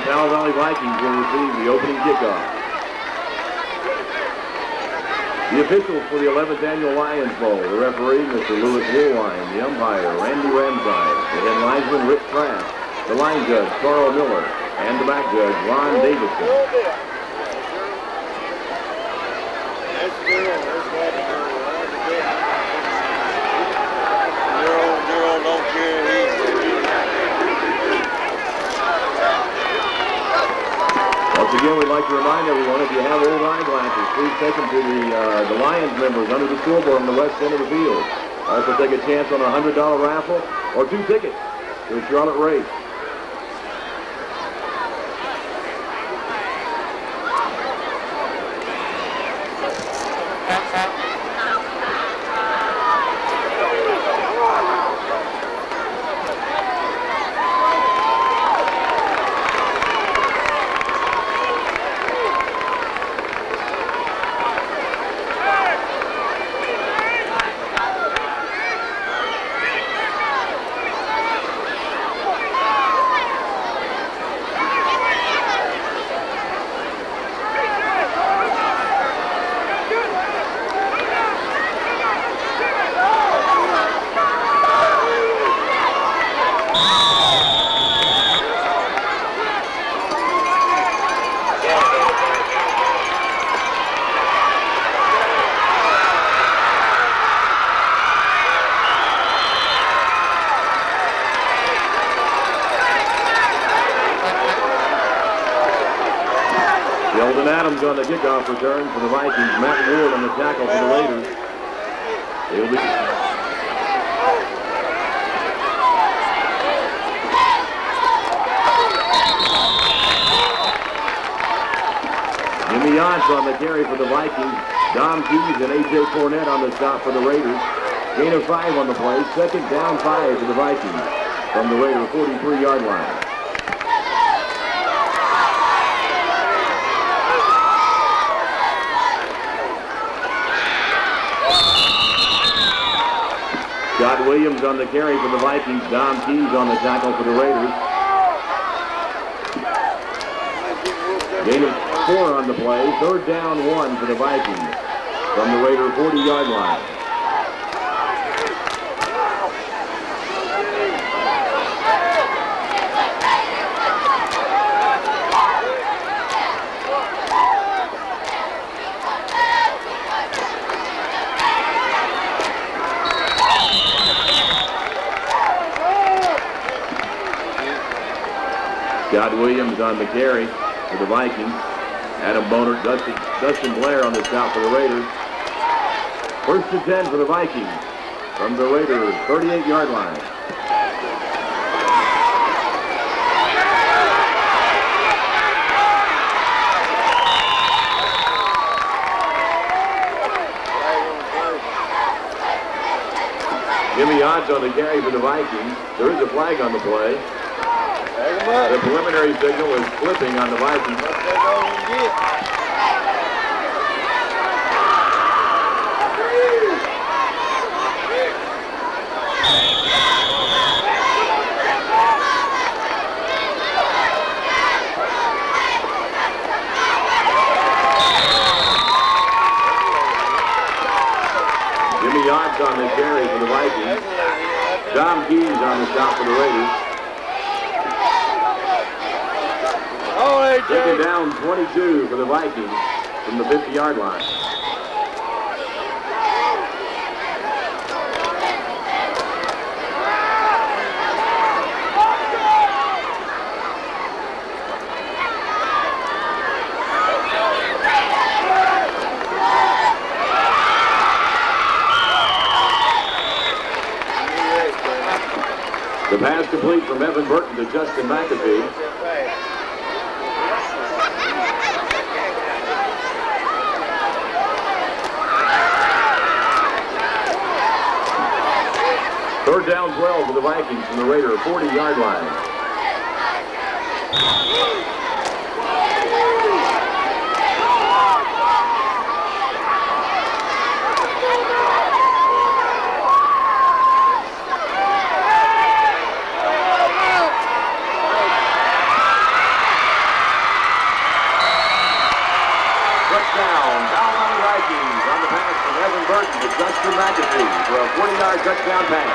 Powell Valley Vikings will receive the opening kickoff. The officials for the 11th Annual Lions Bowl, the referee, Mr. Lewis Woolwine, the umpire, Randy Ramsey, the head linesman, Rick Kraft, the line judge, Carl Miller, and the back judge, Ron Davidson. Once again, we'd like to remind everyone, if you have old eyeglasses, please take them to the Lions members under the scoreboard on the west end of the field. Also take a chance on a $100 raffle or 2 tickets to the Charlotte race. On the kickoff return for the Vikings. Matt Ward on the tackle for the Raiders. He'll be... Jimmy Yance on the carry for the Vikings. Dom Keys and A.J. Fournette on the stop for the Raiders. Gain of 5 on the play. Second down 5 for the Vikings from the Raider 43-yard line. Scott Williams on the carry for the Vikings. Dom Keys on the tackle for the Raiders. Gain of 4 on the play. Third down 1 for the Vikings from the Raider 40-yard line. Scott Williams on the carry for the Vikings. Adam Boner, Dustin Blair on the stop for the Raiders. First and 10 for the Vikings from the Raiders 38-yard line. Jimmy Odds on the carry for the Vikings. There is a flag on the play. The preliminary signal is flipping on the Vikings. Jimmy Odds on the carry for the Vikings. Dom Keys on the stop for the Raiders. Second down 22 for the Vikings from the 50-yard line. The pass complete from Evan Burton to Justin McAfee. Third down 12 for the Vikings from the Raider 40-yard line. touchdown pass.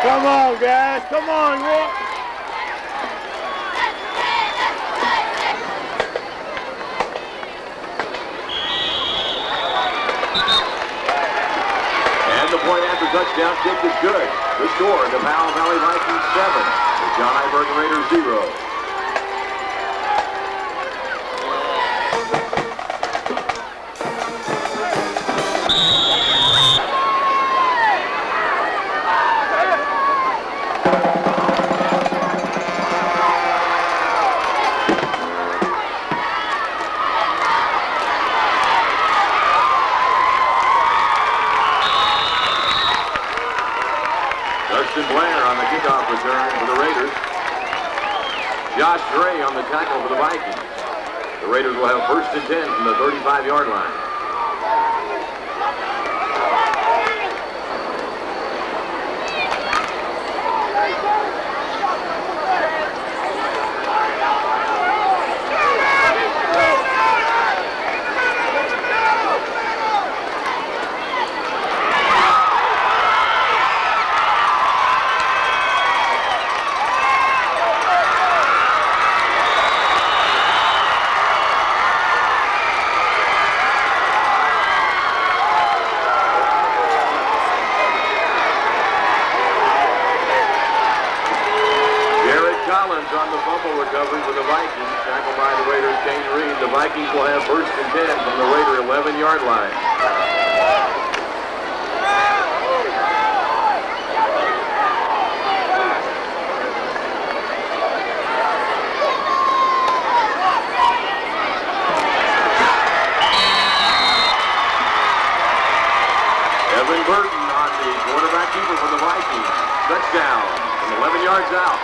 Come on, guys. Come on, Rick. And the point after touchdown kick is good. The score, the Powell Valley Vikings 7, the John I. Burton Raiders 0. Blair on the kickoff return for the Raiders. Josh Gray on the tackle for the Vikings. The Raiders will have 1st and 10 from the 35-yard line. On the fumble recovery for the Vikings, tackled by the Raiders' Kane Reed. The Vikings will have 1st and 10 from the Raider 11-yard line. Evan Burton on the quarterback keeper for the Vikings. Touchdown from 11 yards out.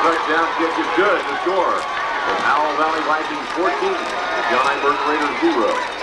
Touchdown kick is good. The score, the Powell Valley Vikings 14, the John I. Burton Raiders 0.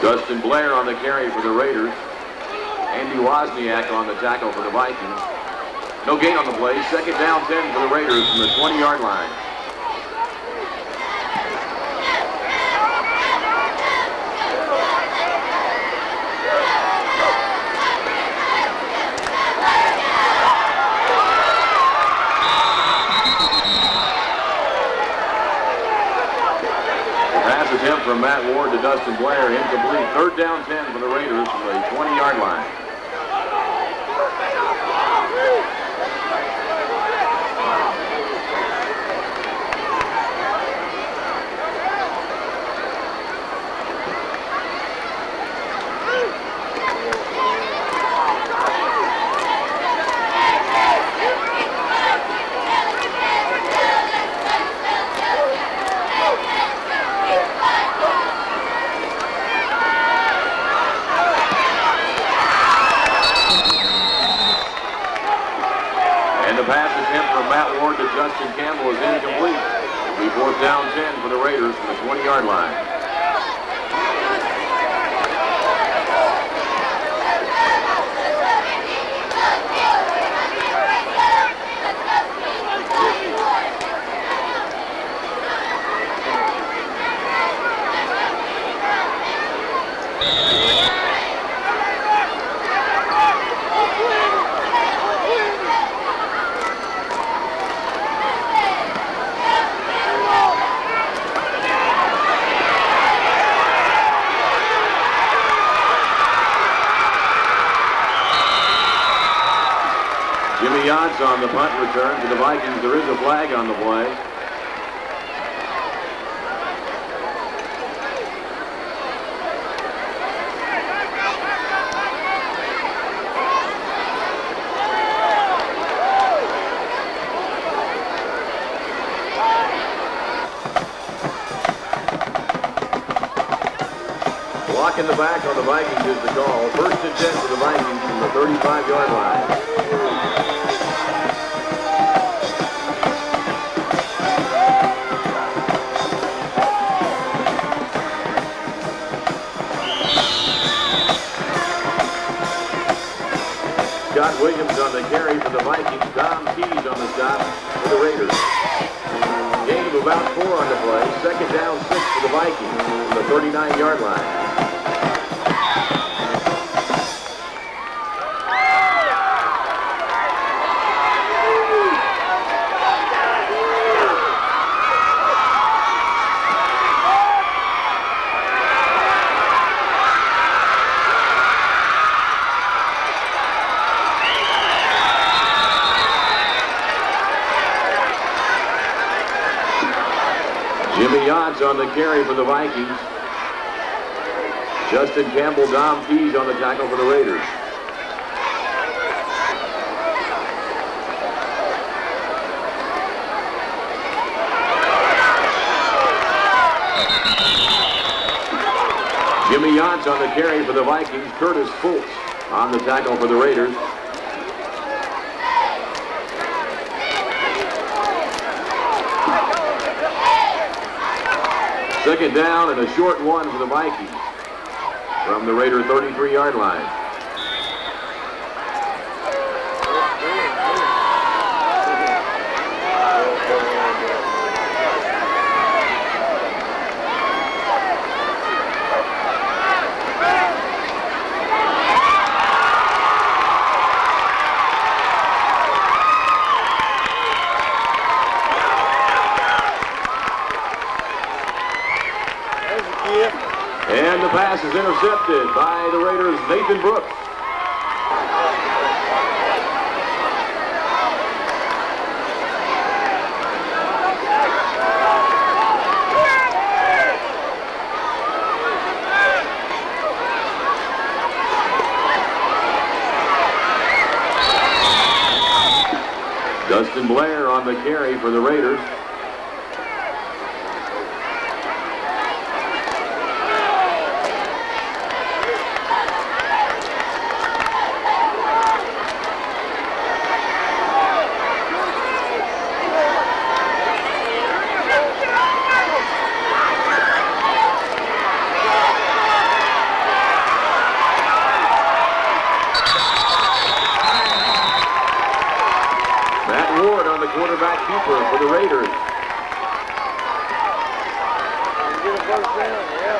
Dustin Blair on the carry for the Raiders. Andy Wozniak on the tackle for the Vikings. No gain on the play. 2nd down 10 for the Raiders from the 20-yard line. Attempt from Matt Ward to Dustin Blair, incomplete. 3rd down 10 for the Raiders from the 20-yard line. Justin Campbell is incomplete. It'll be 4th down 10 for the Raiders from the 20-yard line. On the punt return to the Vikings. There is a flag on the play. Block in the back on the Vikings is the call. 1st and 10 for the Vikings from the 35-yard line. Williams on the carry for the Vikings. Dom Keys on the stop for the Raiders. Gain of about 4 on the play. 2nd down 6 for the Vikings from the 39-yard line. On the carry for the Vikings. Justin Campbell, Dom Keys on the tackle for the Raiders. Jimmy Yance on the carry for the Vikings. Curtis Fultz on the tackle for the Raiders. Second down and a short one for the Vikings from the Raider 33-yard line. And the pass is intercepted by the Raiders' Nathan Brooks. Dustin Blair on the carry for the Raiders. Quarterback keeper for the Raiders. Get a first down, yeah.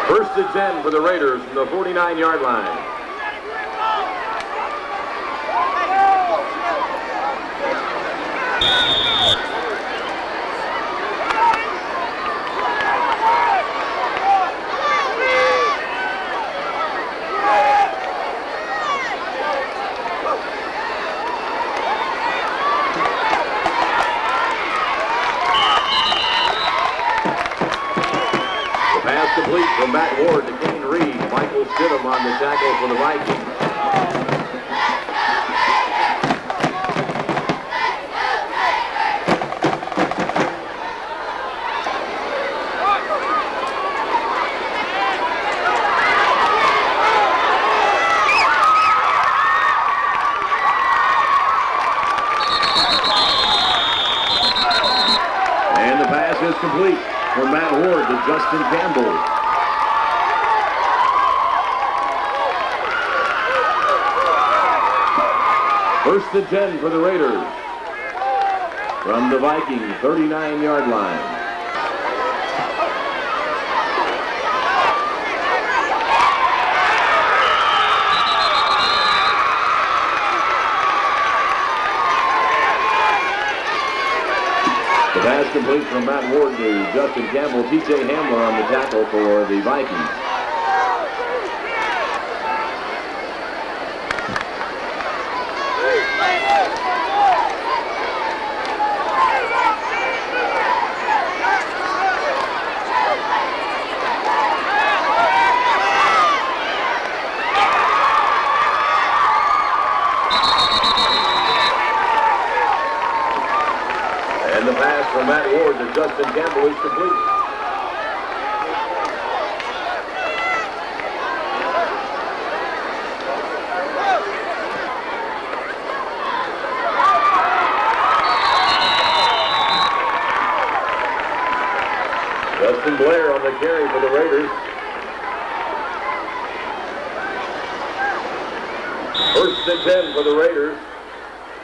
First and 10 for the Raiders from the 49-yard line. Complete from Matt Ward to Kane Reed. Michael Stidham on the tackle for the Vikings. complete from Matt Ward to Justin Campbell. First and 10 for the Raiders from the Viking 39-yard line. The pass complete from Matt Ward to Justin Campbell. T.J. Hamler on the tackle for the Vikings. And the pass from Matt Ward to Justin Campbell is complete. Justin Blair on the carry for the Raiders. First and 10 for the Raiders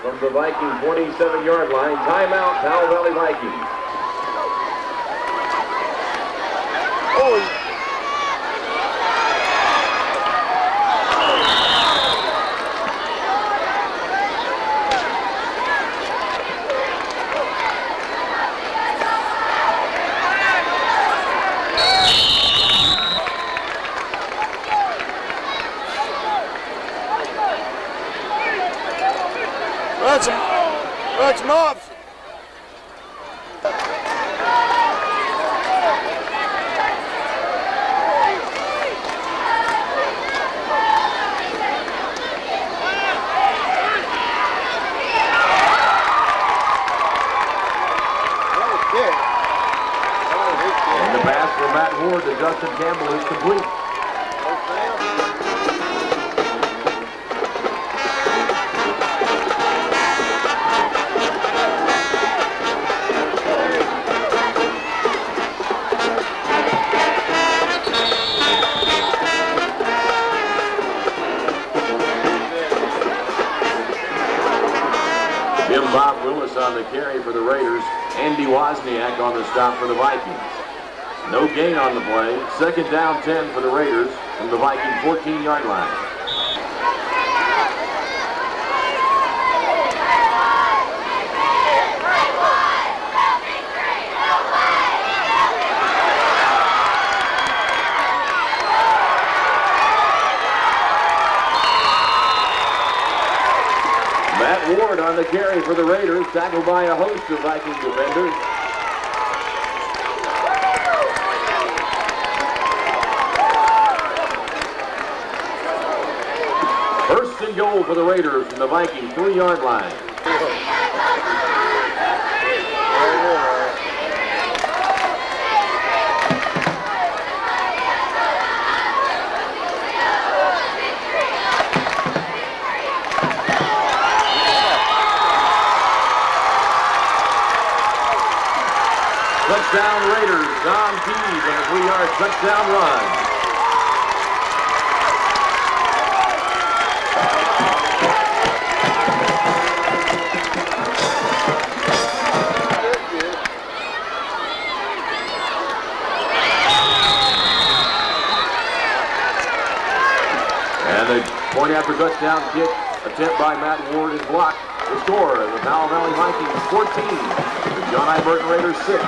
from the Viking 27-yard line. Timeout, Powell Valley Vikings. That's mobs. And the pass from Matt Ward to Justin Campbell is complete. Bob Willis on the carry for the Raiders. Andy Wozniak on the stop for the Vikings. No gain on the play. Second down 10 for the Raiders from the Viking 14-yard line. Matt Ward on the carry for the Raiders, tackled by a host of Viking defenders. First and goal for the Raiders from the Viking 3-yard line. Touchdown Raiders, Don Keys on a 3-yard touchdown run. And the point after touchdown kick attempt by Matt Ward is blocked. The score, the Powell Valley Vikings 14, the John I. Burton Raiders 6.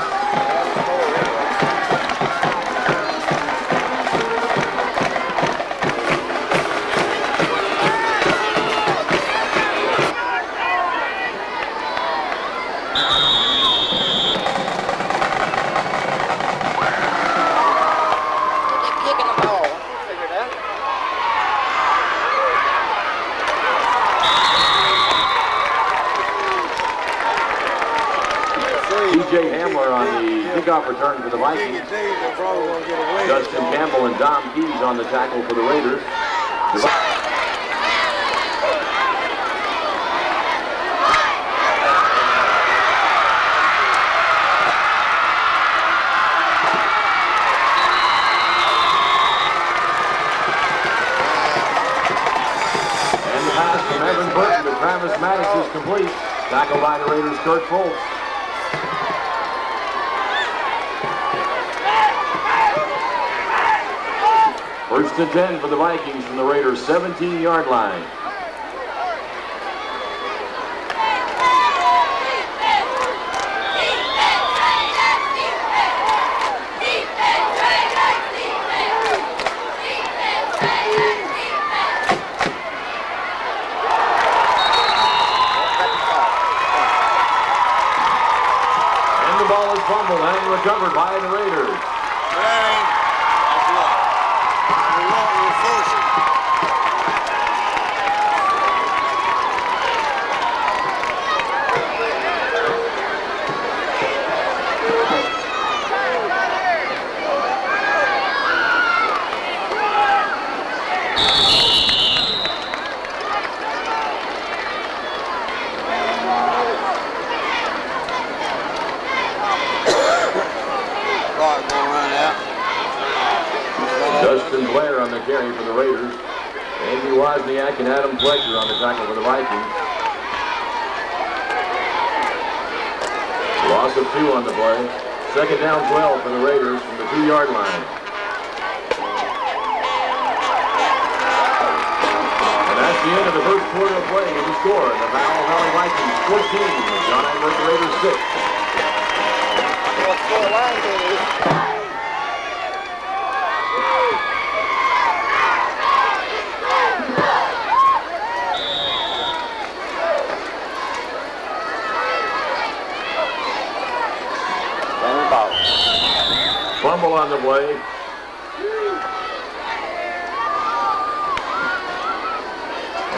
T.J. Hamler on the kickoff return for the Vikings. Justin Campbell and Dom Keys on the tackle for the Raiders. Ball's complete. Tackled by the Raiders' Kurt Foltz. First and 10 for the Vikings from the Raiders' 17-yard line. And the ball is fumbled and recovered by the Raiders. On the carry for the Raiders. Andy Wozniak and Adam Fletcher on the tackle for the Vikings. Loss of 2 on the play. Second down 12 for the Raiders from the 2-yard line. And that's the end of the first quarter of play. The score, the Powell Valley Vikings 14, John Edward Raiders 6. What's going on, baby? Fumble on the play.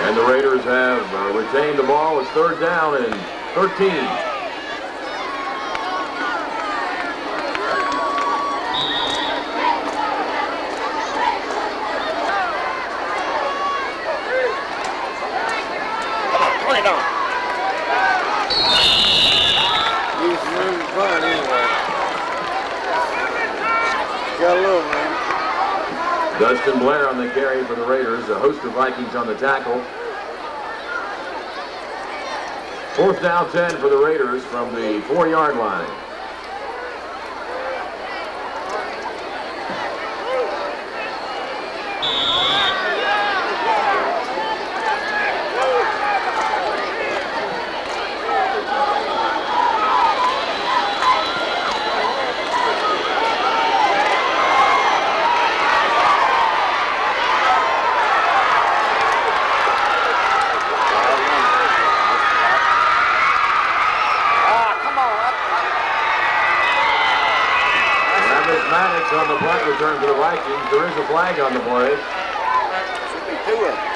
And the Raiders have retained the ball. It's third down and 13. Dustin Blair on the carry for the Raiders. A host of Vikings on the tackle. Fourth down 10 for the Raiders from the 4-yard line. On the punt return for the Vikings. There is a flag on the play. Should be 2 of them.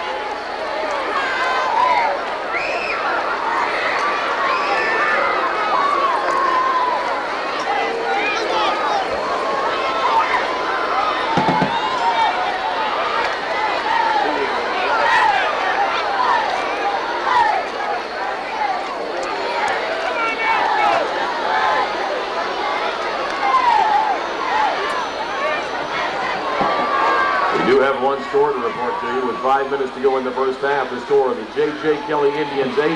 We do have one score to report to you with 5 minutes to go in the first half. The score of the J.J. Kelly Indians 8,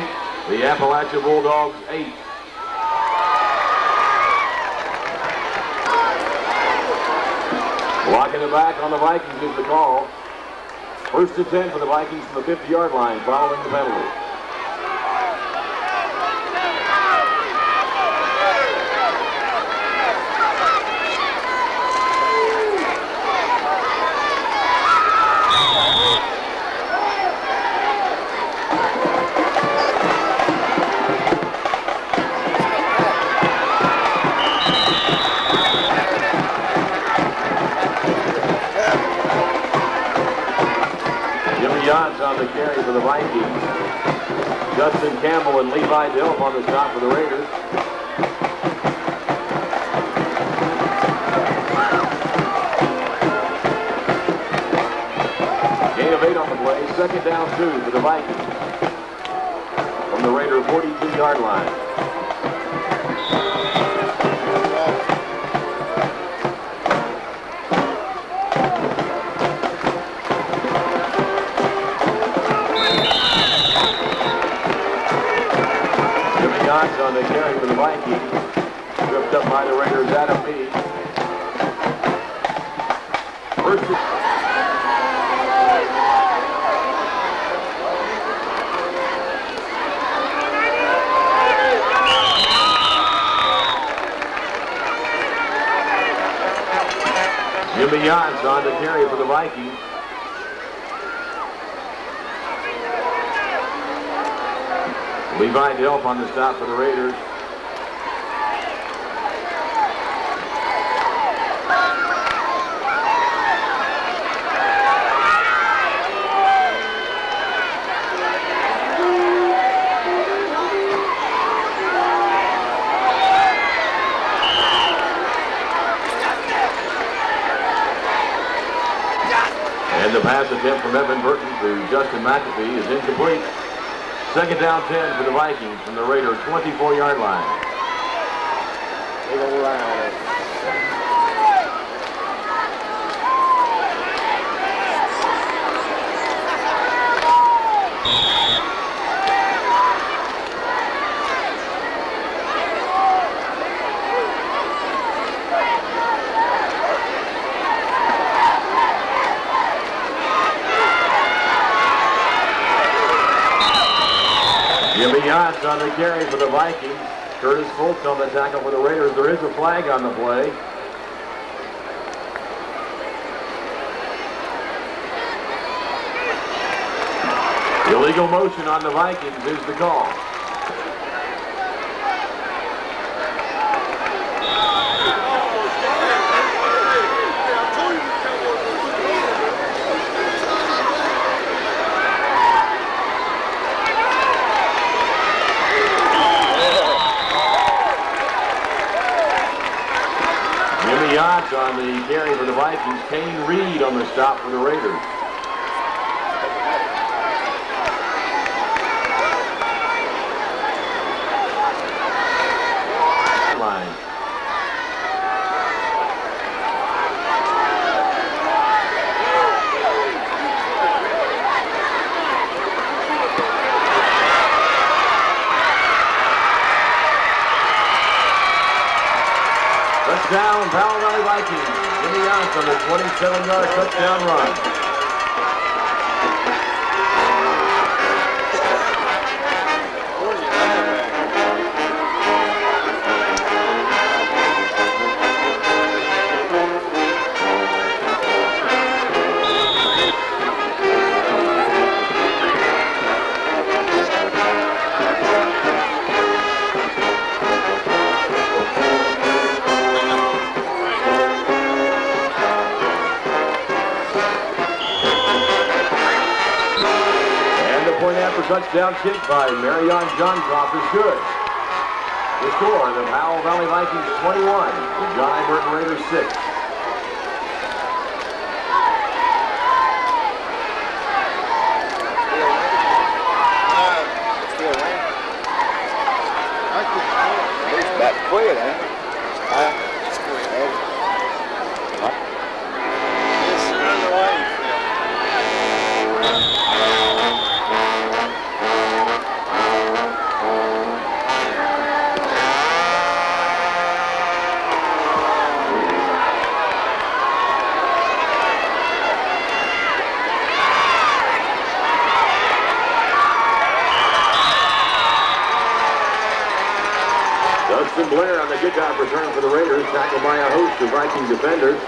the Appalachia Bulldogs 8. Blocking it back on the Vikings is the call. First and 10 for the Vikings from the 50-yard line following the penalty. On the carry for the Vikings. Justin Campbell and Levi Delp on the stop for the Raiders. Gain of 8 on the play. Second down 2 for the Vikings from the Raider 42-yard line. Yachts on the carry for the Vikings. Ripped up by the Raiders, Adam Meade. First Jimmy Yachts on the carry for the Vikings. Levi Delp on the stop for the Raiders. And the pass attempt from Evan Burton to Justin McAfee is incomplete. Second down 10 for the Vikings from the Raider 24-yard line. They go around. Jimmy Yachts on the carry for the Vikings. Curtis Fultz on the tackle for the Raiders. There is a flag on the play. Illegal motion on the Vikings is the call. Yachts on the carry for the Vikings. Kane Reed on the stop for the Raiders. Line. Touchdown, Powell Valley Vikings. Jimmy Yachts on the 27-yard touchdown run. Touchdown kick by Marion Johncroft is good. The score, the Powell Valley Vikings 21, the John Burton Raiders 6. It's about quit, huh? It's quit. It's underway. Blair on the kickoff return for the Raiders, tackled by a host of Viking defenders.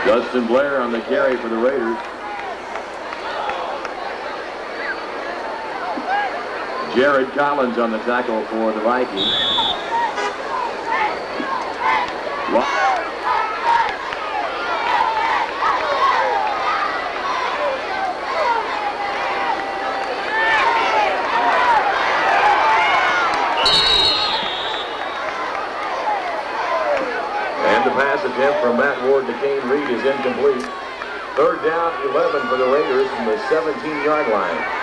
Justin Blair on the carry for the Raiders. Jared Collins on the tackle for the Vikings. the pass attempt from Matt Ward to Kane Reed is incomplete. Third down, 11 for the Raiders from the 17-yard line.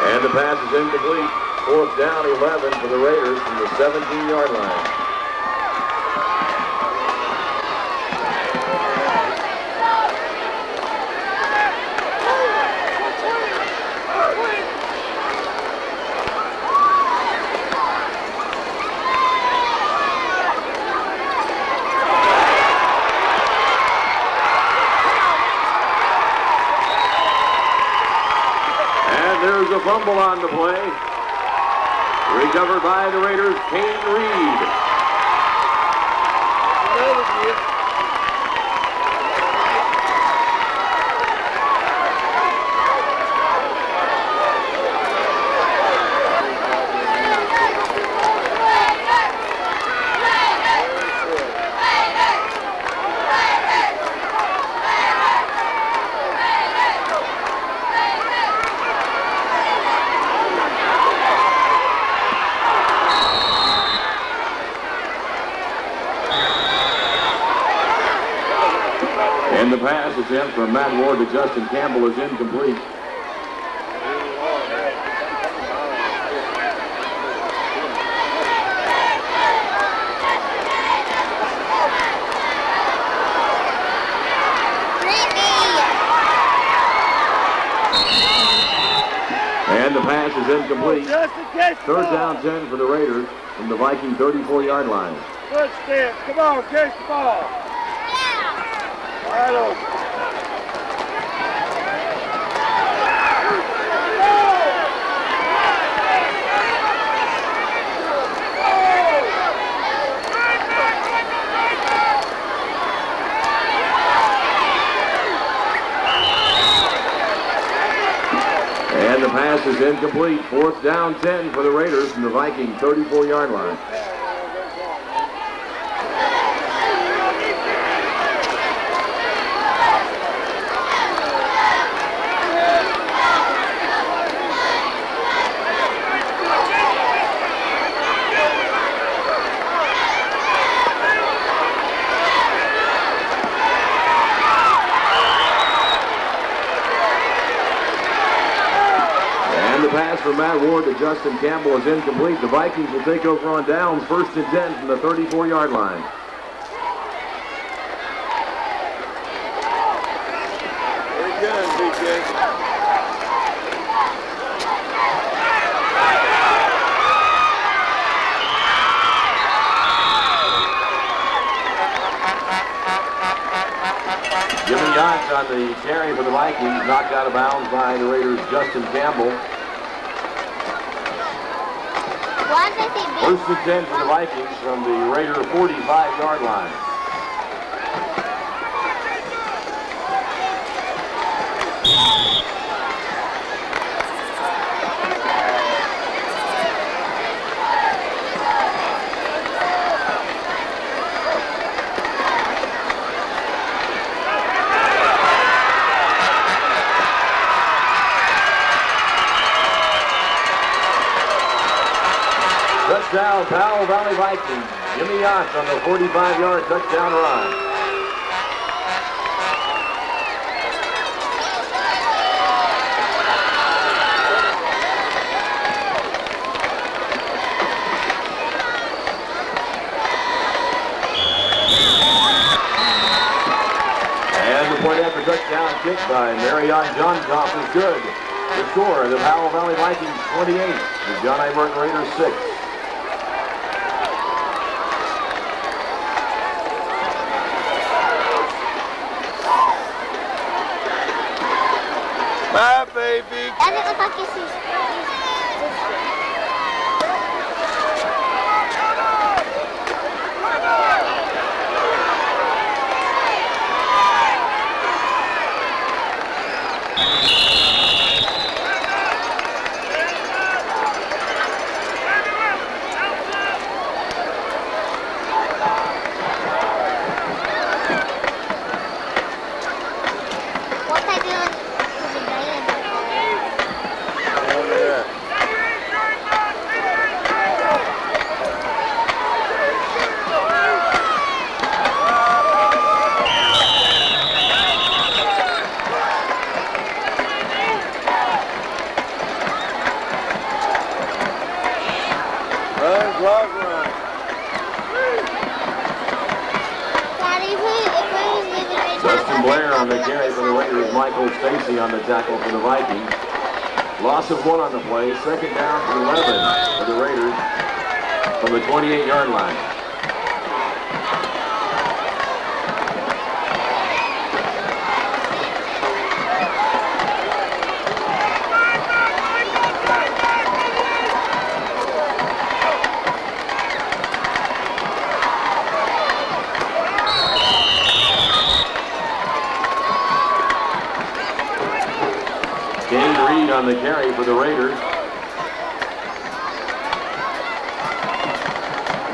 And the pass is incomplete. Fourth down, 11 for the Raiders from the 17-yard line. There's a fumble on the play. Recovered by the Raiders, Kane Reed. And the pass attempt from Matt Ward to Justin Campbell is incomplete. And the pass is incomplete. Third down 10 for the Raiders from the Viking 34-yard line. Good step. Come on, catch the ball. Right over. And the pass is incomplete. Fourth down 10 for the Raiders from the Viking 34-yard line. The pass from Matt Ward to Justin Campbell is incomplete. The Vikings will take over on downs, first and 10 from the 34-yard line. Very good, BJ. Jimmy Yachts on the carry for the Vikings, knocked out of bounds by the Raiders' Justin Campbell. First and 10 for the Vikings from the Raider 45-yard line. Touchdown, Powell Valley Vikings. Jimmy Yachts on the 45-yard touchdown run. And the point after touchdown kick by Marion Johncoff is good. The score, the Powell Valley Vikings 28, the John I. Burton Raiders 6. Bye, baby. Clock run. Dustin Blair on the carry for the Raiders. Michael Stacy on the tackle for the Vikings. Loss of 1 on the play. Second down, 11 for the Raiders from the 28-yard line. On the carry for the Raiders.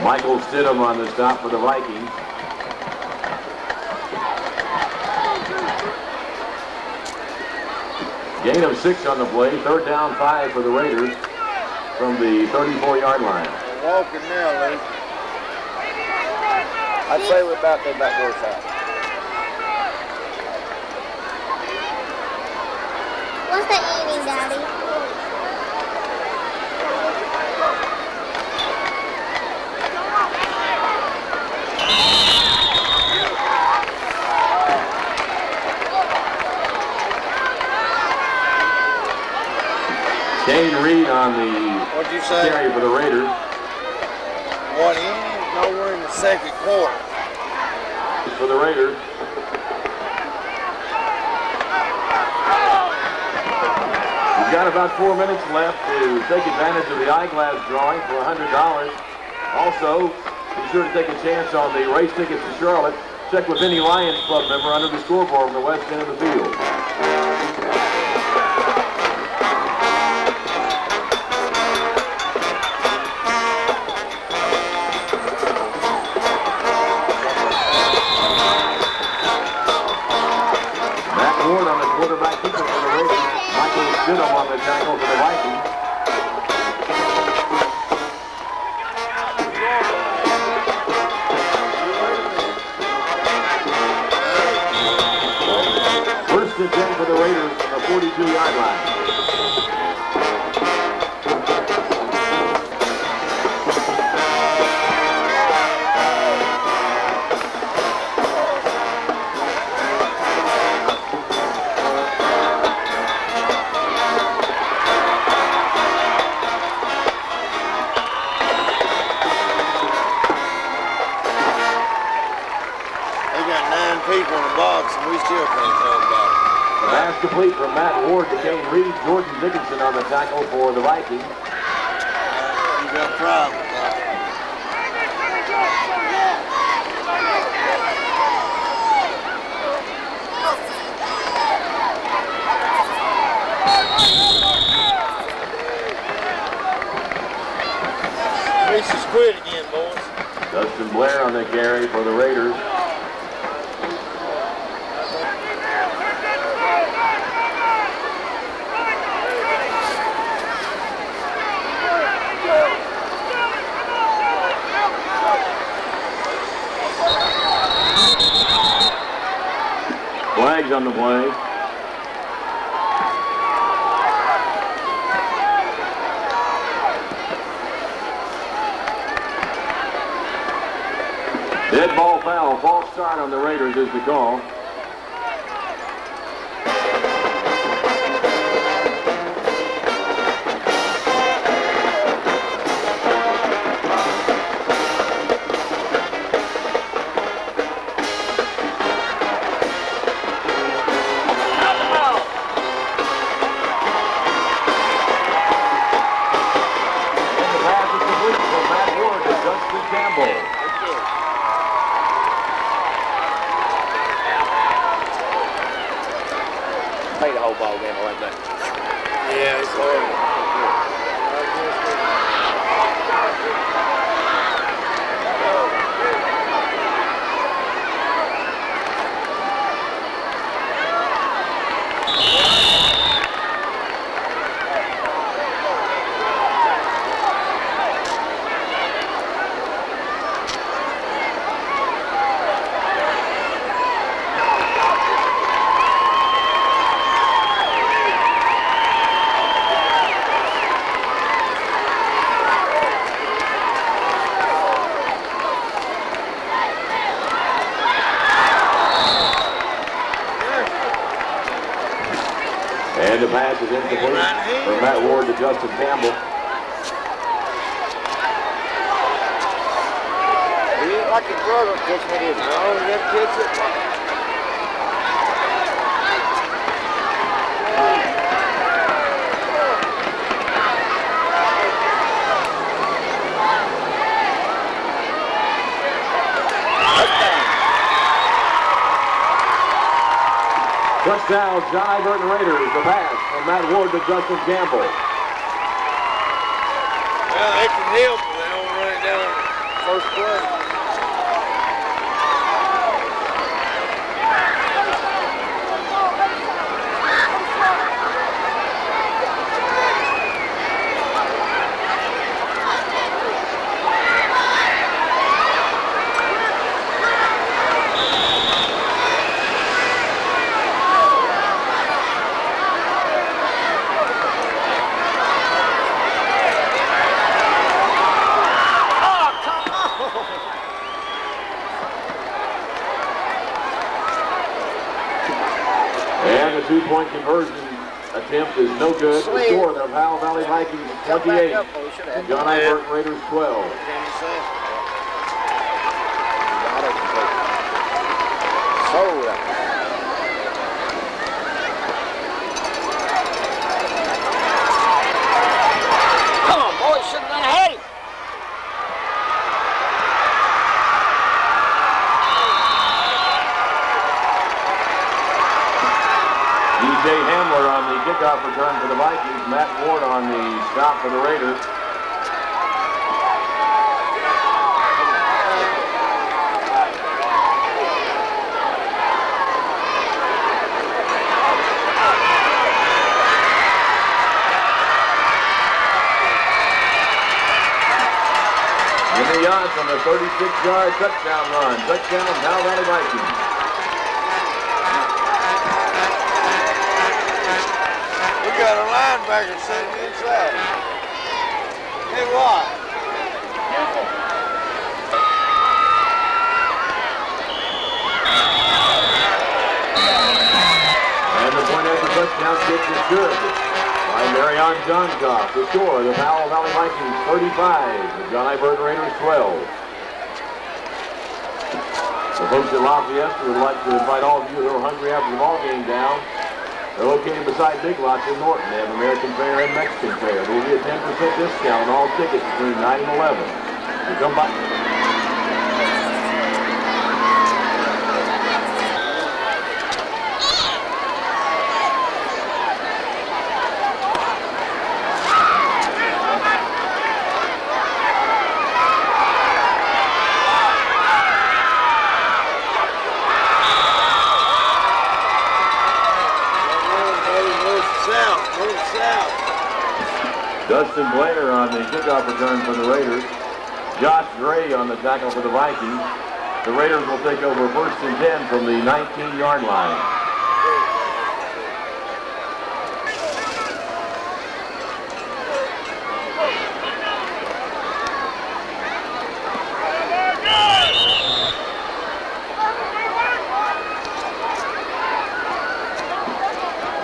Michael Stidham on the stop for the Vikings. Gain of 6 on the play. Third down, 5 for the Raiders from the 34-yard line. We're walking now, Lee. I'd say we're about to back door side. What's that eating, Daddy? Kane Reed on the What'd you say? carry for the Raiders. 1 inning? No, we're in the second quarter. For the Raiders. We've got about 4 minutes left to take advantage of the eyeglass drawing for $100. Also, be sure to take a chance on the race tickets to Charlotte. Check with any Lions Club member under the scoreboard on the west end of the field. On the quarterback keeper for the Raiders. Michael Stidham on the tackle for the Vikings. First and 10 for the Raiders from the 42-yard line. People in the box, and we still can't throw the ball. The pass complete from Matt Ward to Kane Reed. Jordan Dickinson on the tackle for the Vikings. You got a problem. This is quit again, boys. Dustin Blair on the carry for the Raiders. Flags on the play. Dead ball foul. False start on the Raiders is the call. Play the whole ball game like that. Yeah, it's horrible. pass is incomplete from Matt Ward to Justin Campbell. He ain't like his brother catching it, is he? No, he never catch it. Touchdown, John Burton Raiders. The pass from Matt Ward to Justin Campbell. Well, they can help if they don't run it down first play. And the two-point conversion attempt is no good. The score, the Powell Valley Vikings 28, and John Burton Raiders 12. Come on, boys, should have done ahead. DJ Hamler on the kickoff return for the Vikings. Matt Ward on the stop for the Raiders. Jimmy Yance on the 36-yard touchdown run. Touchdown, Powell Valley Vikings. We got a linebacker sitting inside. Hey, what? And the point after touchdown kick is good by Marion Johncock. The score, the Powell Valley Vikings 35, the John Burton Raiders 12. The folks at Lafayette would like to invite all of you who are hungry after the ball game down. They're located beside Big Lots in Norton. They have American fare and Mexican fare. There will be a 10% discount on all tickets between 9 and 11. So come by. Dustin Blair on the kickoff return for the Raiders. Josh Gray on the tackle for the Vikings. The Raiders will take over 1st and 10 from the 19-yard line.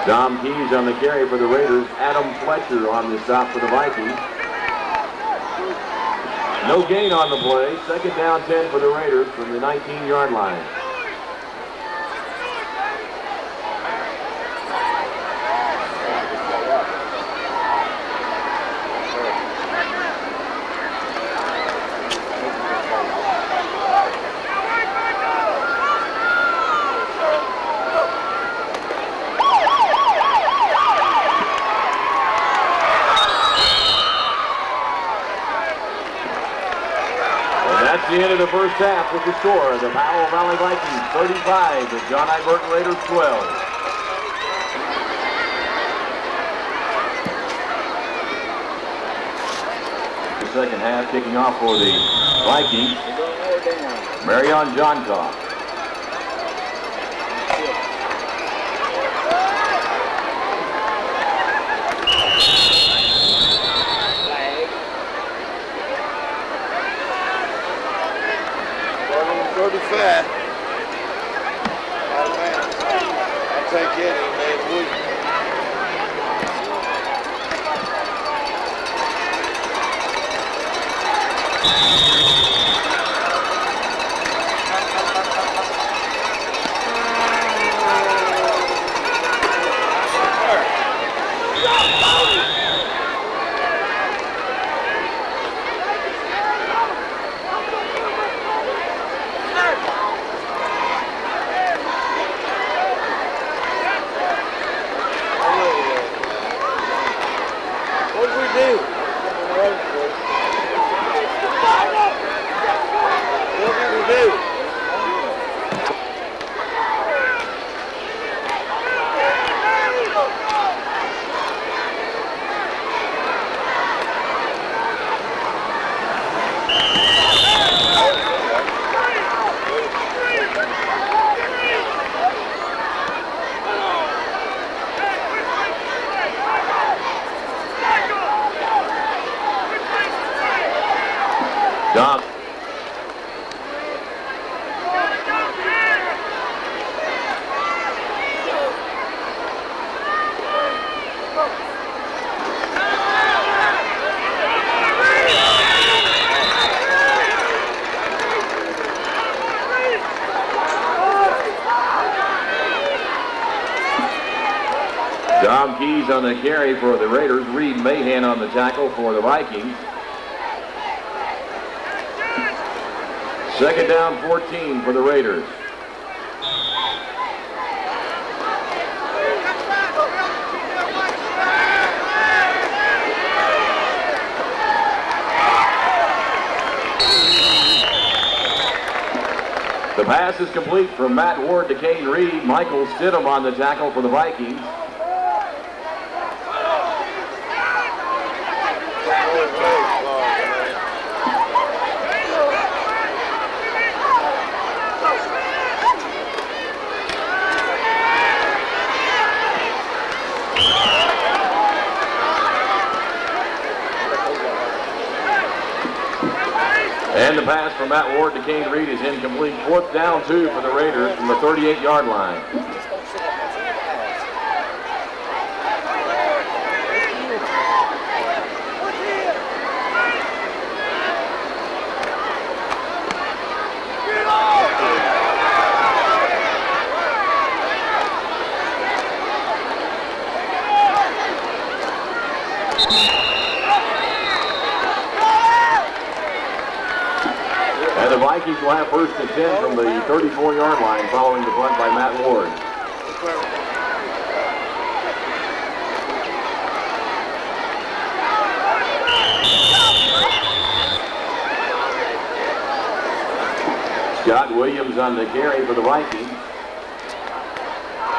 Dom Keys on the carry for the Raiders. Adam Fletcher on the stop for the Vikings. No gain on the play. 2nd down 10 for the Raiders from the 19-yard line. The end of the first half with the score, the Powell Valley Vikings 35, the John Burton Raiders 12. The second half kicking off for the Vikings. Marion Johncock. Fat. Oh, man. I'll take it any day of the week. Dom. Dom Keys on the carry for the Raiders. Reed Mahan on the tackle for the Vikings. Second down, 14 for the Raiders. The pass is complete from Matt Ward to Kane Reed. Michael Stidham on the tackle for the Vikings. And the pass from Matt Ward to Kane Reed is incomplete. Fourth down, 2 for the Raiders from the 38-yard line. And the Vikings will have first and 10 from the 34-yard line following the punt by Matt Ward. Scott Williams on the carry for the Vikings.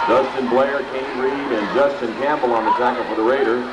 Dustin Blair, Kane Reed, and Justin Campbell on the tackle for the Raiders.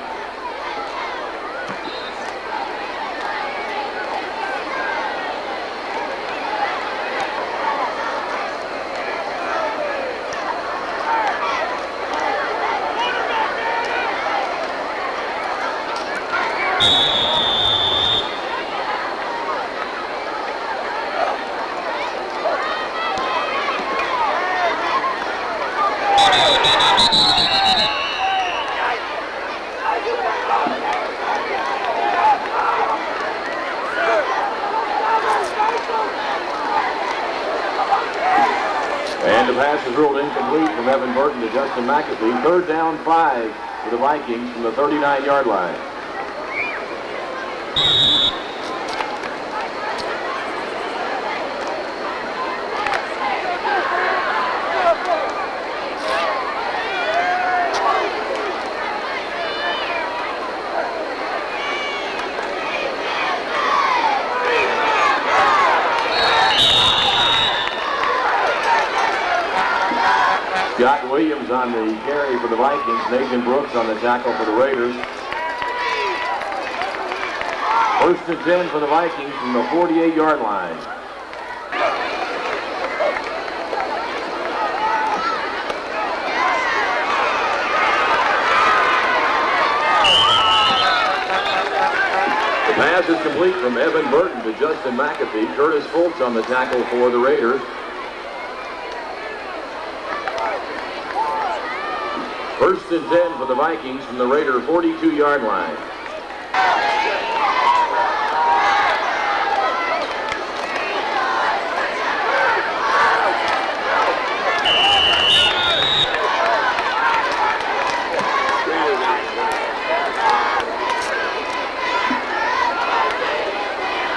And the pass is ruled incomplete from Evan Burton to Justin McAfee. Third down, 5 for the Vikings from the 39-yard line. Scott Williams on the carry for the Vikings. Nathan Brooks on the tackle for the Raiders. First and 10 for the Vikings from the 48-yard line. The pass is complete from Evan Burton to Justin McAfee. Curtis Fultz on the tackle for the Raiders. First and 10 for the Vikings from the Raider 42-yard line.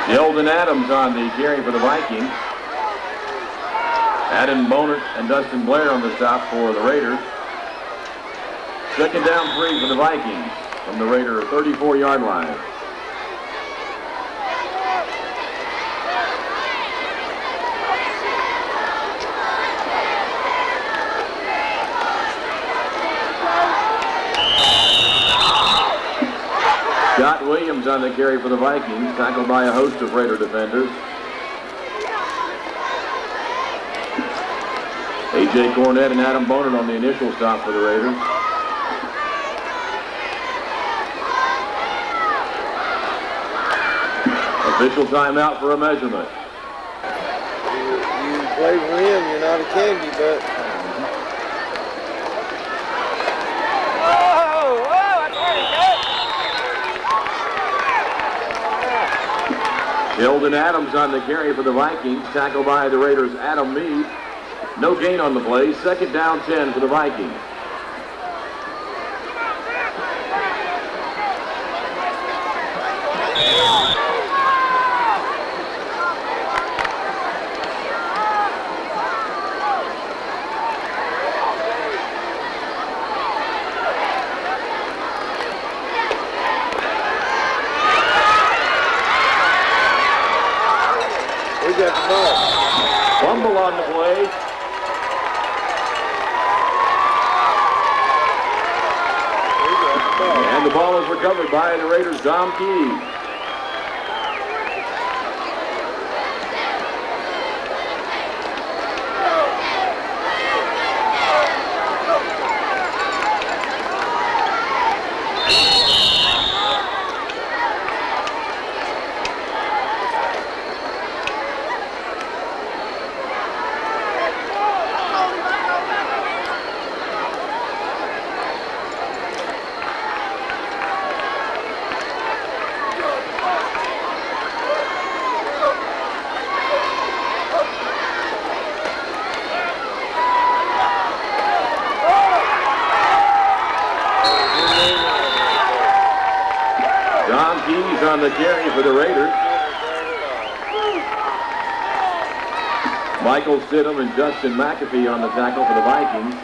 Sheldon Adams on the carry for the Vikings. Adam Bonert and Dustin Blair on the stop for the Raiders. Second down 3 for the Vikings from the Raider 34-yard line. Scott Williams on the carry for the Vikings, tackled by a host of Raider defenders. A.J. Cornett and Adam Bonert on the initial stop for the Raiders. Official timeout for a measurement. You play for him, you're not a candy, but... Sheldon Adams on the carry for the Vikings, tackled by the Raiders' Adam Meade. No gain on the play. Second down 10 for the Vikings. We got the ball. Fumble on the play. And the ball is recovered by the Raiders' Dom Key. On the carry for the Raiders. Michael Stidham and Justin McAfee on the tackle for the Vikings.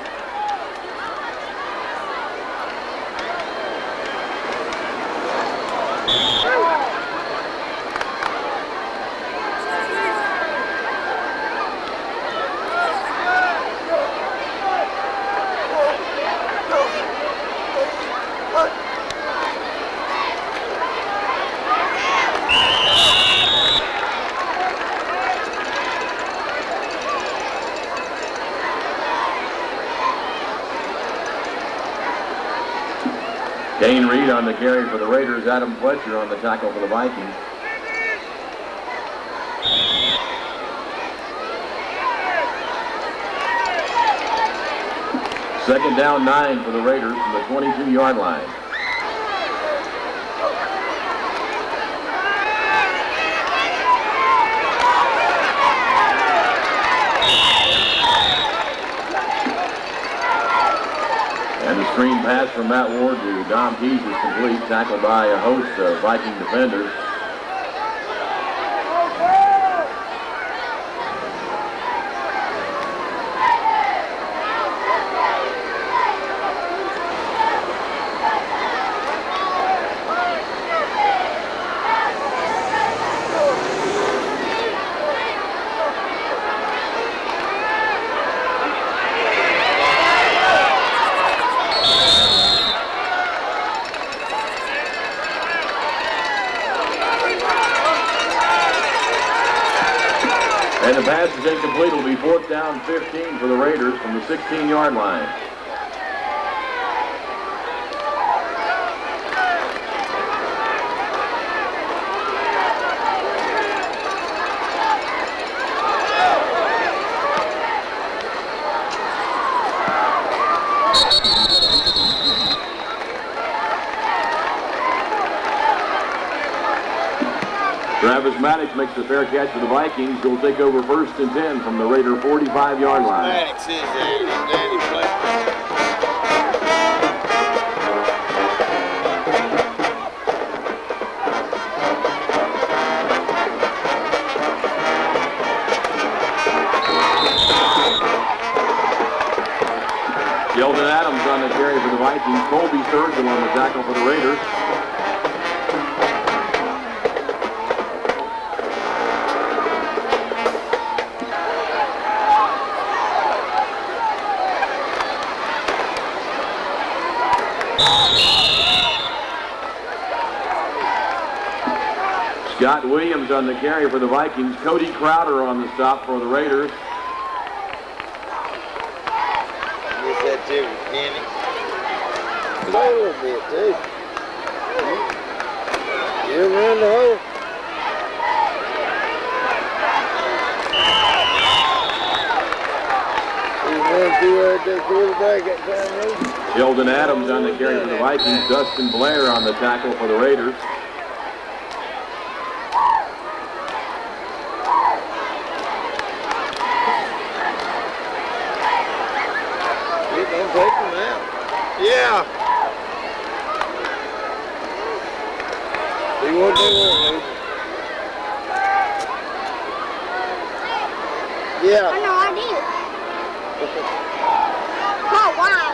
Dane Reed on the carry for the Raiders. Adam Fletcher on the tackle for the Vikings. Second down 9 for the Raiders from the 22-yard line. And the screen pass from Matt Ward to Dom Keys is complete, tackled by a host of Viking defenders. And the pass is incomplete. It'll be fourth down 15 for the Raiders from the 16-yard line. Travis Maddox makes the fair catch for the Vikings. He'll take over first and 10 from the Raider 45-yard line. Maddox is there. He's Danny Black. Sheldon Adams on the carry for the Vikings. Colby Sturgill on the tackle for the Raiders. Scott Williams on the carry for the Vikings. Cody Crowder on the stop for the Raiders. Miss that too, Kenny. Play a little bit too. You run the hole. He run through the quarterback that time. Sheldon Adams on the carry for the Vikings. Dustin Blair on the tackle for the Raiders. Take them out. Yeah. See what they want, Luke. Yeah. I know I did. Oh, wow.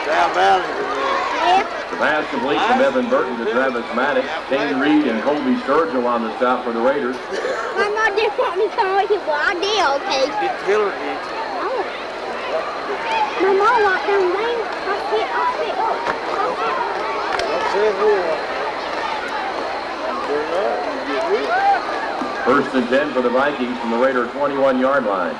Down Valley for me. Yeah. The pass complete from Evan Burton to Travis Maddox. Kane Reed and Colby Sturgill on the stop for the Raiders. My mom didn't want me to come with you, but I did, okay? Get killer, did you? No. My mom walked down the lane. I'll sit up. I'm saying what? They're not. You get weak. First and 10 for the Vikings from the Raider 21-yard line.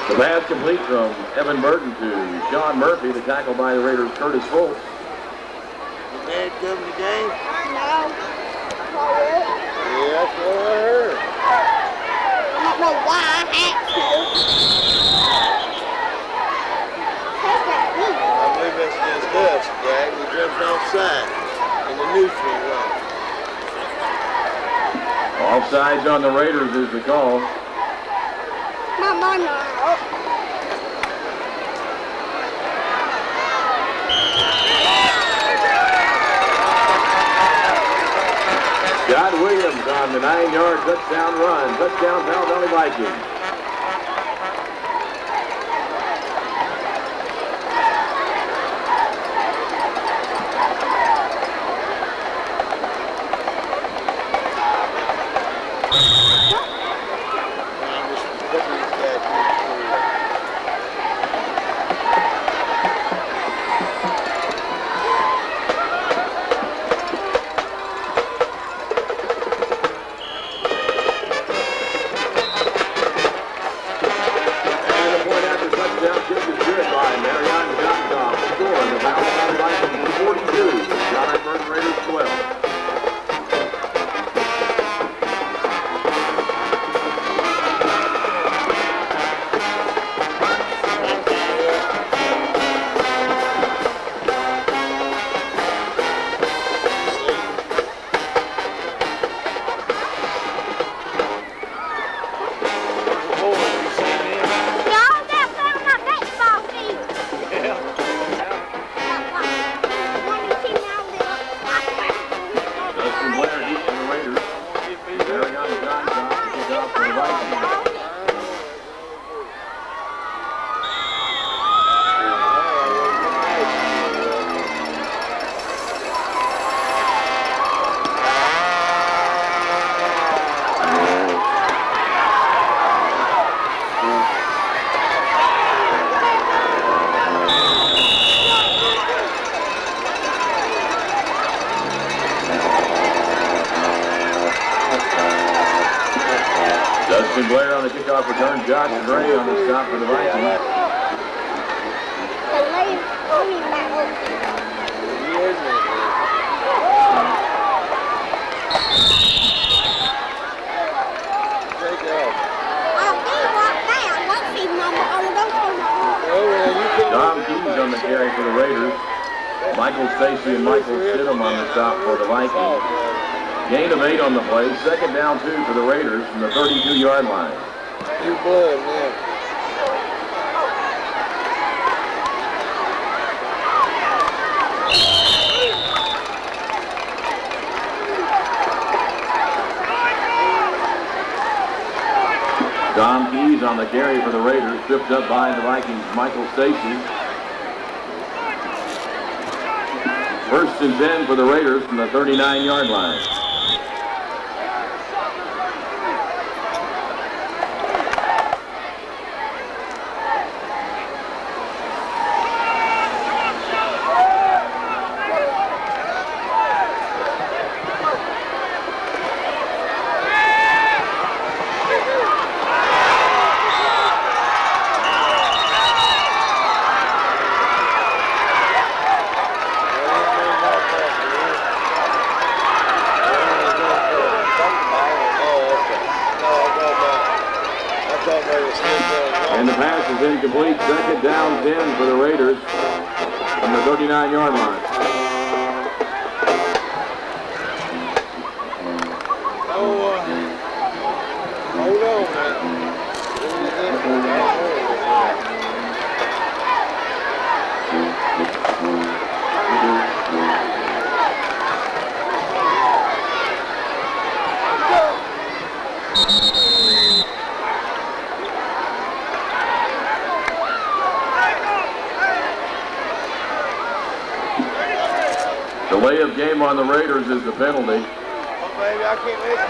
The pass complete from Evan Burton to Sean Murphy. The tackle by the Raiders, Curtis Fultz. Your dad come to the game? No. Yeah, that's what I heard. I don't know why I had to. Take that knee. I believe that's against us, Jack. We jumped offside in the neutral zone. Offsides on the Raiders is the call. My mom knows. Scott Williams on the 9-yard touchdown run. Touchdown, Powell Valley Vikings. Dustin Blair on the kickoff return. Josh Gray on the stop for the Vikings. The lane only back open. Take off. I'll be right there. I won't see my Stacy and Michael Stidham on the stop for the Vikings. Gain of 8 on the play. Second down 2 for the Raiders from the 32-yard line. New blood, man. Dom Keys on the carry for the Raiders, tripped up by the Vikings' Michael Stacy. First and 10 for the Raiders from the 39-yard line. And the pass is incomplete. Second down 10 for the Raiders from the 39-yard line. Hold on, man. Delay of game on the Raiders is the penalty. Oh, baby, I can't make it.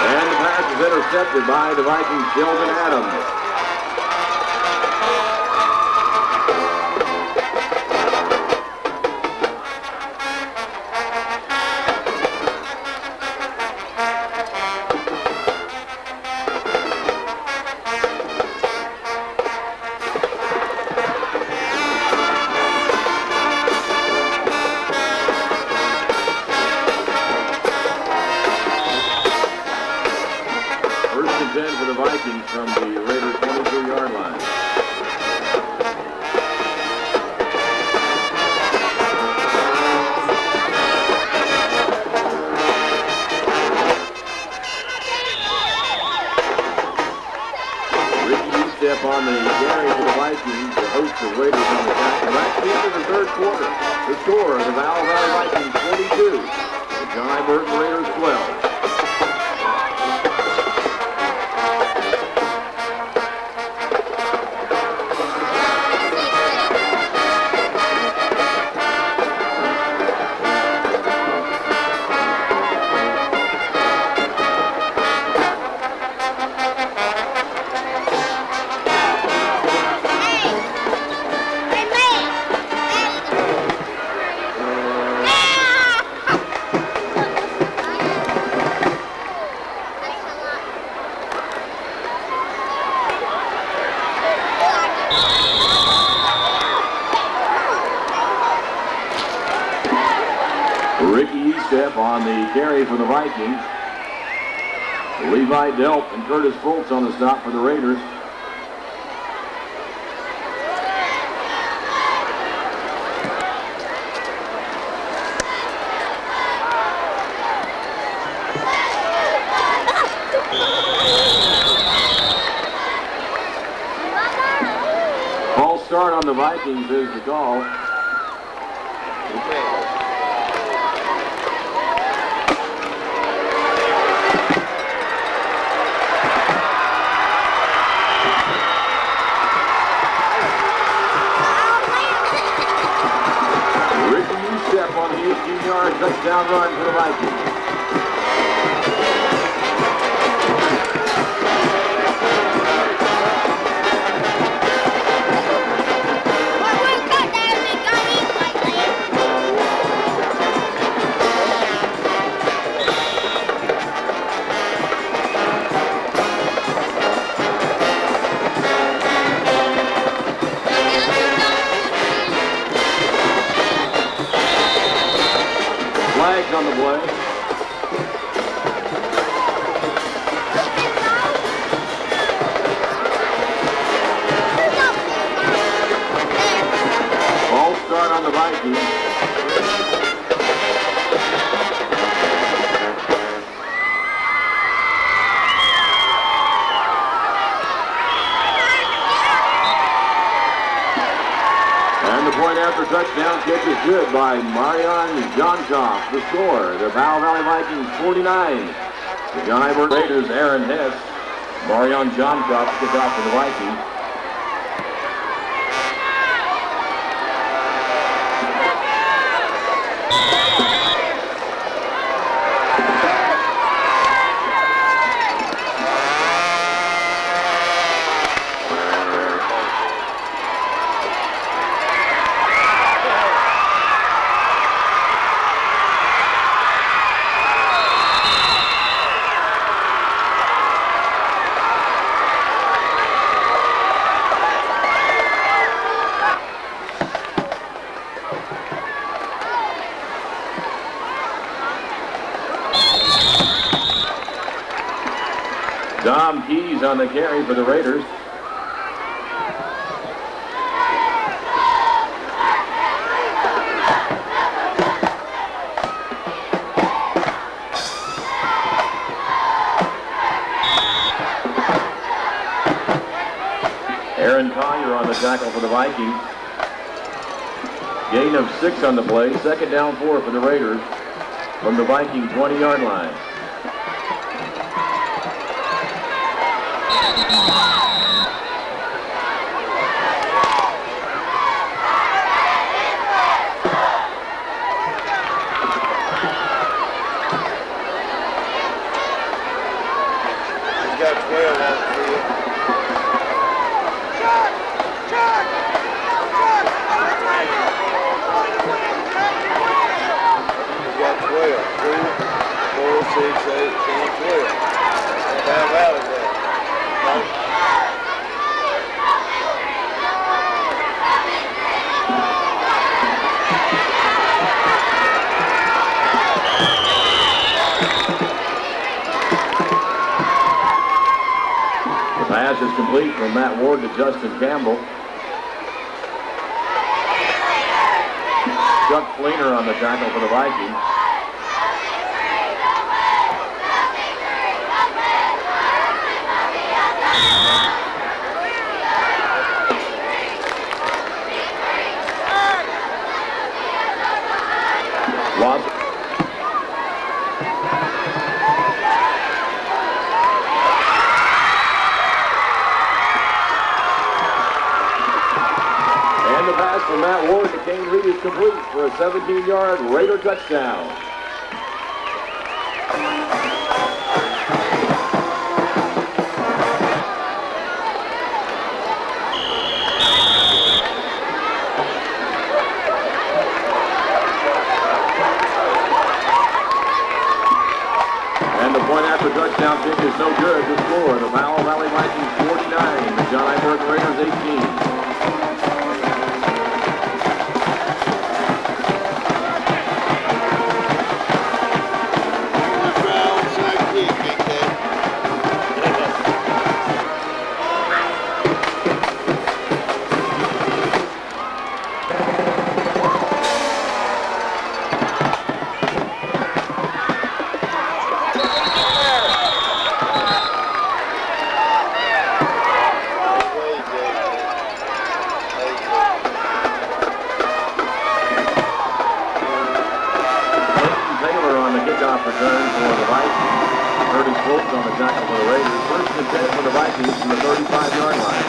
And the pass is intercepted by the Vikings' Sheldon Adams. First and 10 for the Vikings from the Raiders' 22-yard line. Ricky Estep on the carry for the Vikings, the host of Raiders on the attack. And that's the end of the third quarter. The score of the Powell Valley Vikings 42, the John Burton Raiders 12. Ricky Estep on the carry for the Vikings. Levi Delp and Curtis Fultz on the stop for the Raiders. False start on the Vikings is the call. On the 18-yard touchdown run for the Vikings. on the play. False start on the Vikings. And the point after touchdown kick is good by Marion Johnkoff. The score, the Powell Valley Vikings 49. The John Ibert Raiders, Aaron Hess. Marion Johnkoff kicked off for the Vikings. Dom Keys on the carry for the Raiders. Aaron Collier on the tackle for the Vikings. Gain of 6 on the play. Second down 4 for the Raiders from the Viking 20-yard line. He's got 12 on the field. He's got 12. 2, 4, 6, 8, 10, 12. And how about it there? The pass is complete from Matt Ward to Justin Campbell. Chuck Fleener on the tackle for the Vikings. Lost. And the pass from Matt Ward to Kane Reed is complete for a 17-yard Raider touchdown. And the point after touchdown kick is no good. The score, the Powell Valley Vikings 49, the John Ibert Raiders 18. Return for the Vikings. Curtis Fulton on the tackle for the Raiders. First and 10 for the Vikings from the 35-yard line.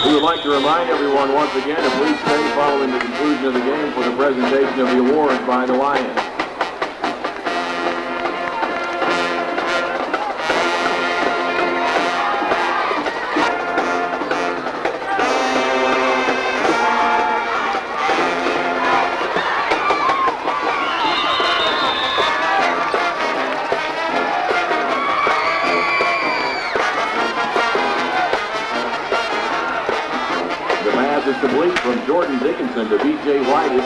We would like to remind everyone once again to please stay following the conclusion of the game for the presentation of the awards by the Lions. Jordan Dickinson to B.J. White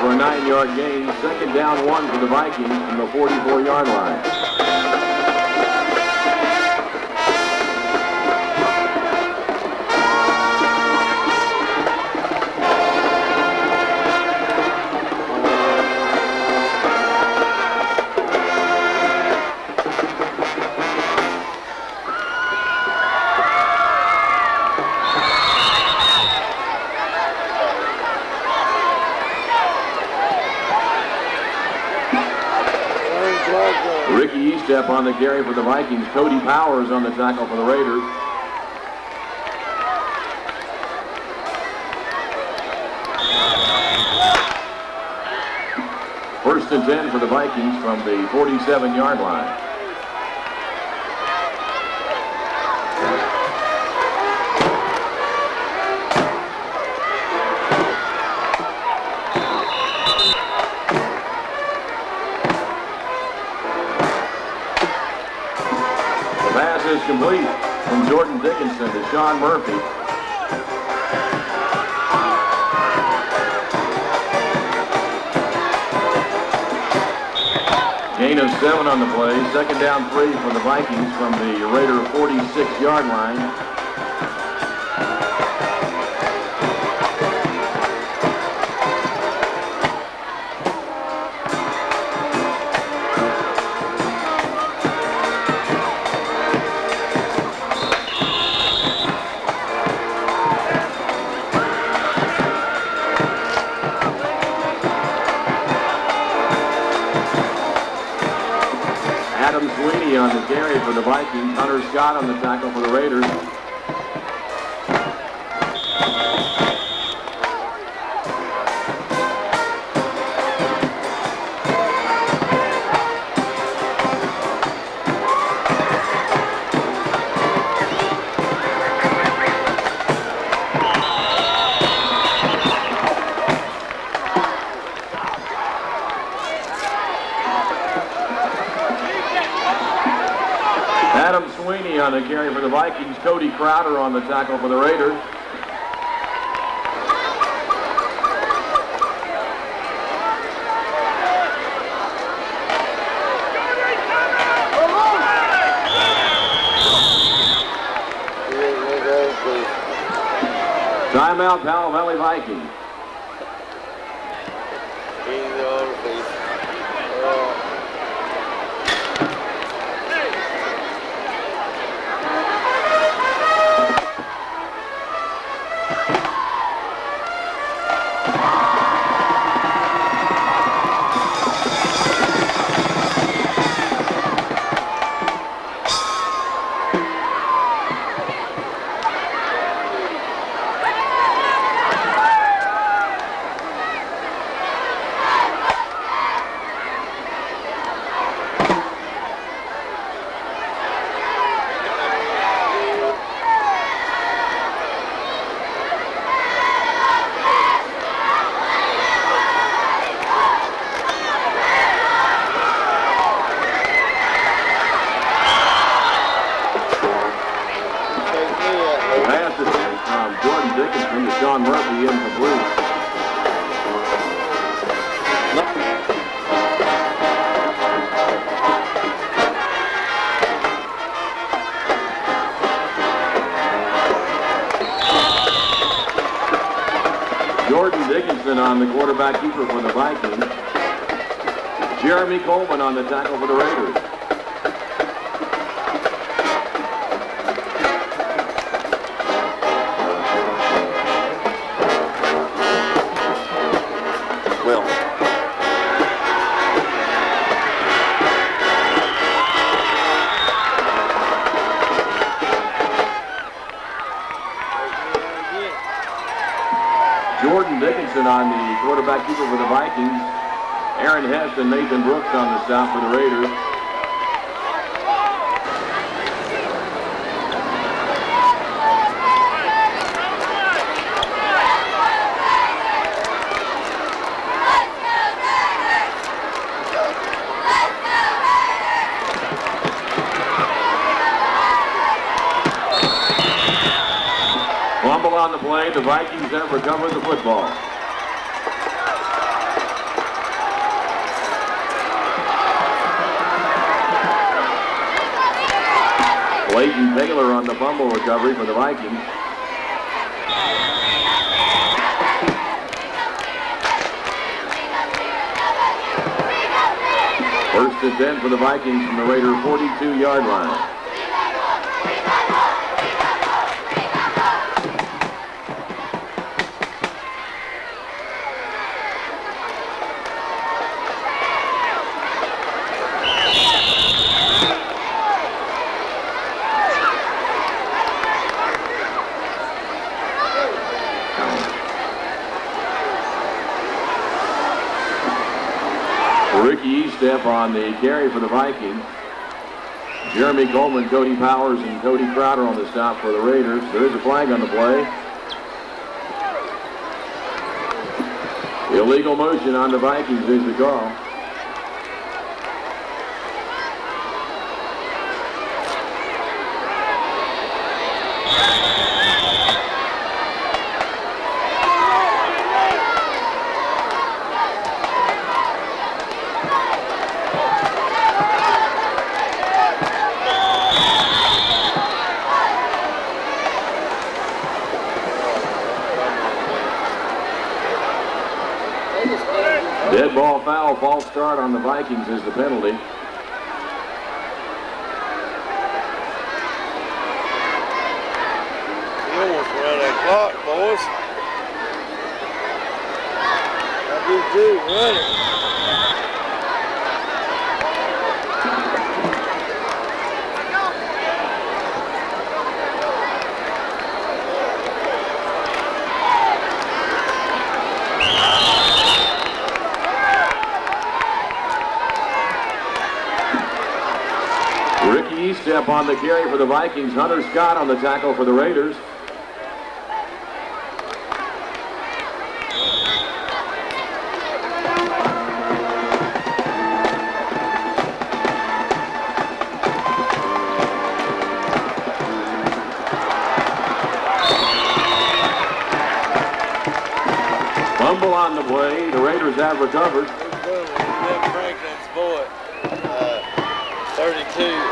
for a 9-yard gain. Second down 1 for the Vikings from the 44-yard line. Ricky Estep on the carry for the Vikings. Cody Powers on the tackle for the Raiders. First and 10 for the Vikings from the 47-yard line. Is complete from Jordan Dickinson to Sean Murphy. Gain of 7 on the play. Second down 3 for the Vikings from the Raider 46-yard line. On the carry for the Vikings. Hunter Scott on the tackle for the Raiders. On the carry for the Vikings. Cody Crowder on the tackle for the Raiders. Timeout, Powell Valley Vikings. On the quarterback keeper for the Vikings. Jeremy Coleman on the tackle for the Raiders. Jordan Dickinson on the quarterback keeper for the Vikings. Aaron Hess and Nathan Brooks on the stop for the Raiders. on the play. The Vikings have recovered the football. Clayton Taylor on the fumble recovery for the Vikings. First and 10 for the Vikings from the Raider 42-yard line. Ricky Estep on the carry for the Vikings. Jeremy Coleman, Cody Powers, and Cody Crowder on the stop for the Raiders. There is a flag on the play. Illegal motion on the Vikings is the call. Dead ball foul, false start on the Vikings is the penalty. You almost run that clock, boys. I do too, run it. Ricky Estep on the carry for the Vikings. Hunter Scott on the tackle for the Raiders. Fumble on the play. The Raiders have recovered. Franklin's boy. 32.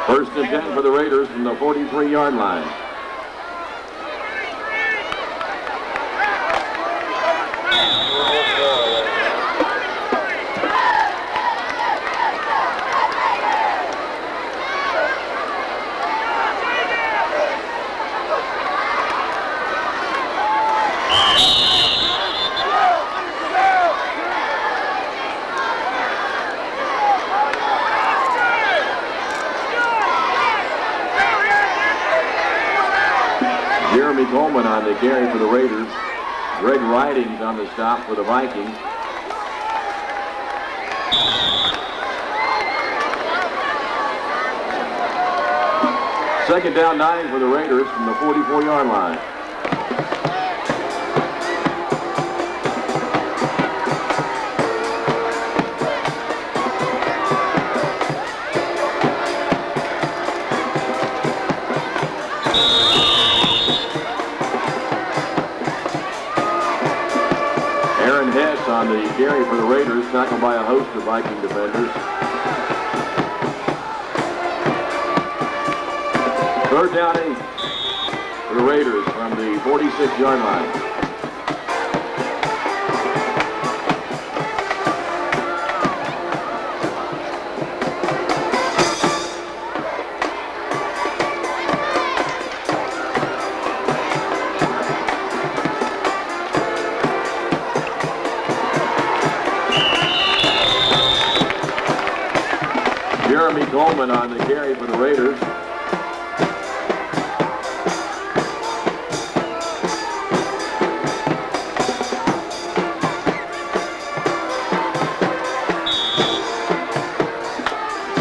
First and 10 for the Raiders from the 43-yard line. Jeremy Coleman on the carry for the Raiders. Greg Ridings on the stop for the Vikings. Second down 9 for the Raiders from the 44-yard line. On the carry for the Raiders, tackled by a host of Viking defenders. Third down 8 for the Raiders from the 46-yard line. Jeremy Coleman on the carry for the Raiders.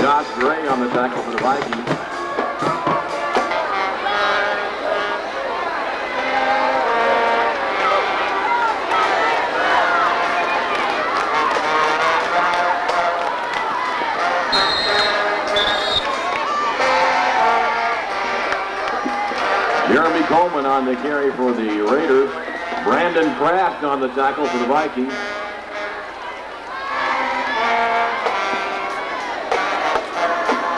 Josh Gray on the tackle for the Vikings. Jeremy Coleman on the carry for the Raiders. Brandon Kraft on the tackle for the Vikings.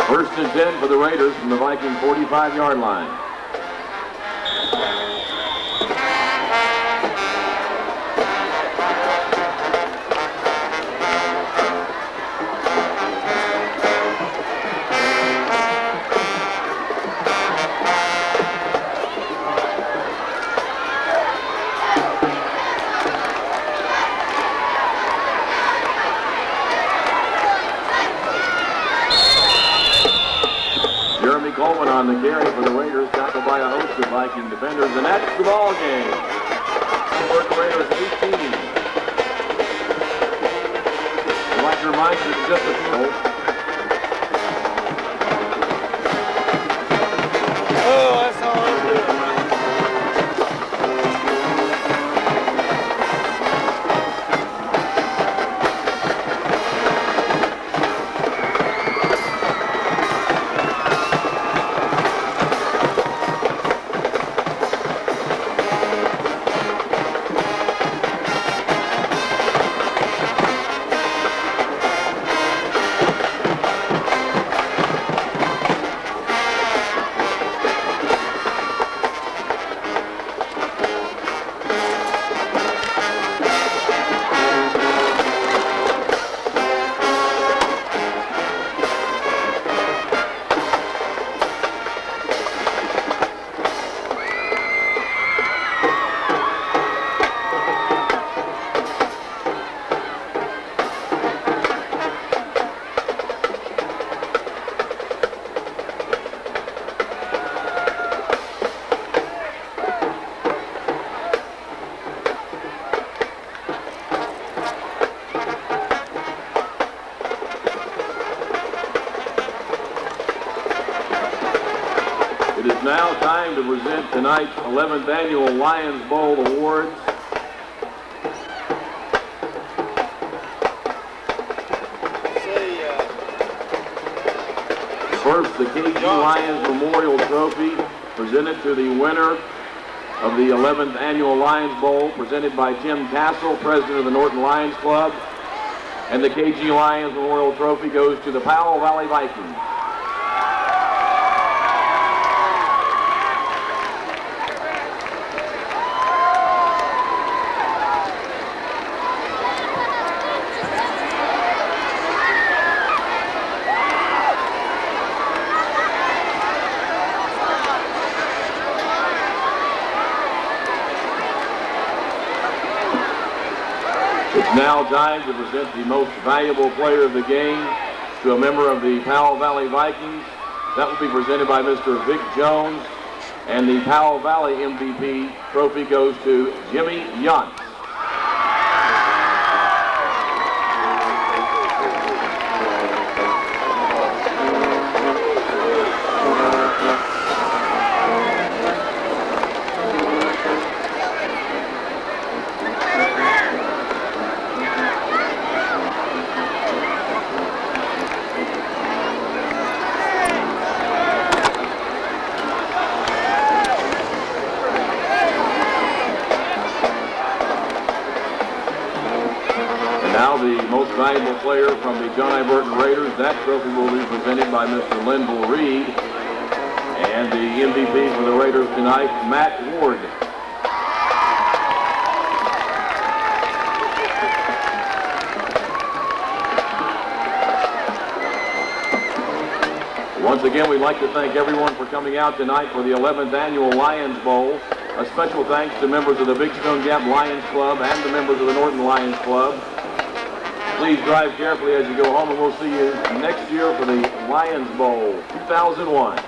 First and 10 for the Raiders from the Viking 45-yard line. Coleman on the carry for the Raiders, tackled by a host of Viking defenders, and that's the ball game. Burton Raiders 18. I'd like to remind you that just a few. Oh, that's all I'm doing. It is now time to present tonight's 11th Annual Lions Bowl Awards. First, the KG Lions Memorial Trophy, presented to the winner of the 11th Annual Lions Bowl, presented by Tim Castle, president of the Norton Lions Club. And the KG Lions Memorial Trophy goes to the Powell Valley Vikings. It's now time to present the most valuable player of the game to a member of the Powell Valley Vikings. That will be presented by Mr. Vic Jones. And the Powell Valley MVP trophy goes to Jimmy Yuntz. Now the most valuable player from the John I. Burton Raiders. That trophy will be presented by Mr. Linville Reed. And the MVP for the Raiders tonight, Matt Ward. Once again, we'd like to thank everyone for coming out tonight for the 11th Annual Lions Bowl. A special thanks to members of the Big Stone Gap Lions Club and the members of the Norton Lions Club. Please drive carefully as you go home, and we'll see you next year for the Lions Bowl 2001.